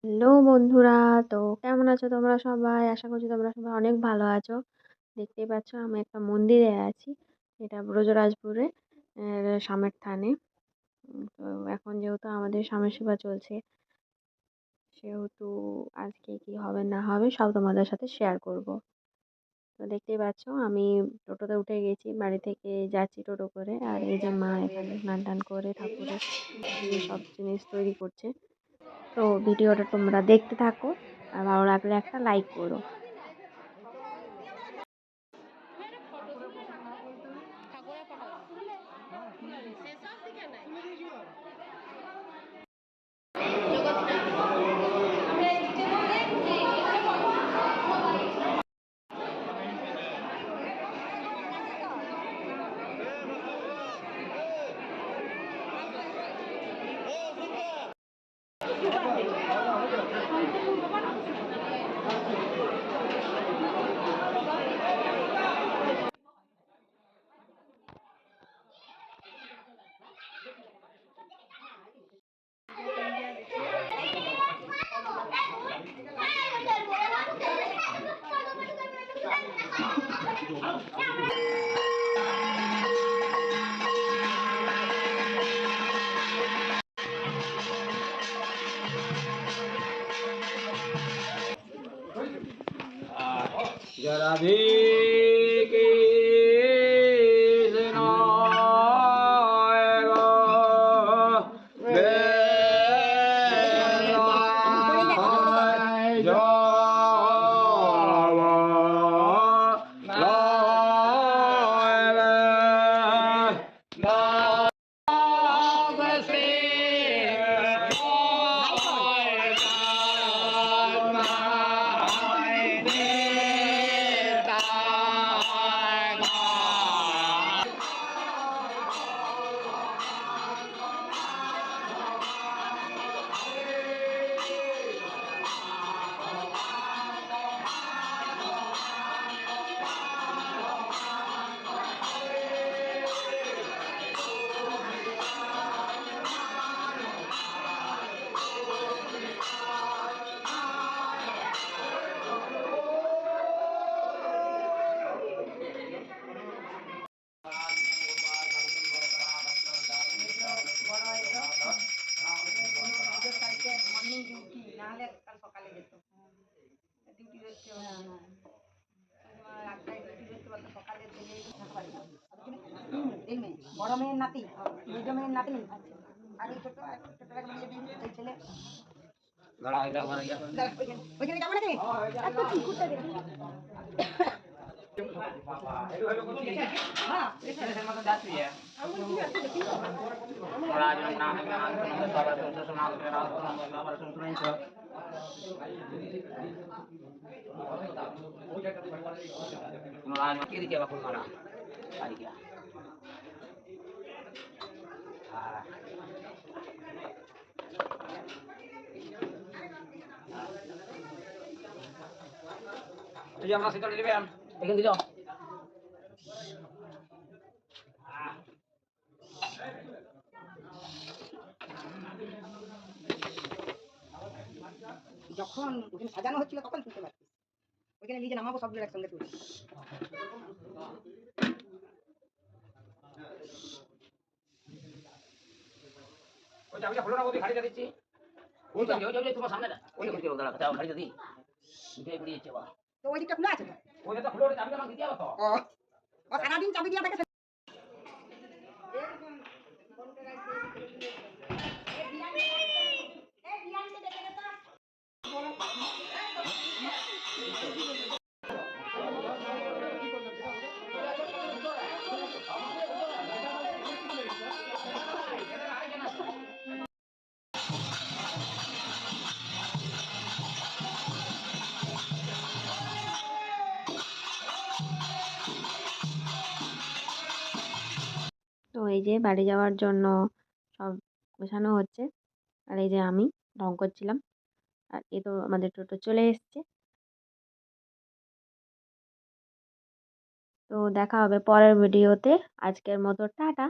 Hello বন্ধুরা, তো কেমন আছো তোমরা সবাই? আশা করছি তোমরা সবাই অনেক ভালো আছো। দেখতেই পাচ্ছ আমি একটা মন্দিরে আছি। এটা ব্রজরাজপুরে স্বামীর থানে। তো এখন যেহেতু আমাদের স্বামী সেবা চলছে, সেহেতু আজকে কি হবে না হবে সব তোমাদের সাথে শেয়ার করব। তো দেখতেই পাচ্ছ আমি টোটোতে উঠে গেছি, বাড়ি থেকে যাচ্ছি টোটো করে। আর এই যে মা এখানে স্নান টান করে ঠাকুরের দিয়ে সব জিনিস তৈরি করছে। তো ভিডিওটা তোমরা দেখতে থাকো, আর ভালো লাগলে একটা লাইক করো। राधे के বড় মেয়ের নাতি, দুটো মেয়ের নাতনি আগে ছোট ছেলে ওইখানে যাবো নাকি আমরা শীতল দিবেন এখানে দিল যখন ওখানে সাজানো হচ্ছিল তখন শুনতে পাচ্ছি। ওইখানে নিজে নামাবো সবগুলো একসঙ্গে তুলে। ওই চাবিটা খুলো না, ওই খাড়িটা দিচ্ছি। ওই তোমার সামনে ওই দিকে দাঁড়া দাও, খাড়িটা দি দুটোই পুড়িয়ে যাচ্ছে। তো ওই দিকটা খোলা আছে তো? ওইটা খুলো, চাবিটা আমাকে দিতে হবে তো। ও সারাদিন চাবি দিয়ে থাকে। তো এই যে বাড়ি যাওয়ার জন্য সব গোছানো হচ্ছে। আর এই যে আমি ঢং করছিলাম। আর এই তো আমাদের টোটো চলে এসছে। তো দেখা হবে পরের ভিডিওতে। আজকের মতো টাটা।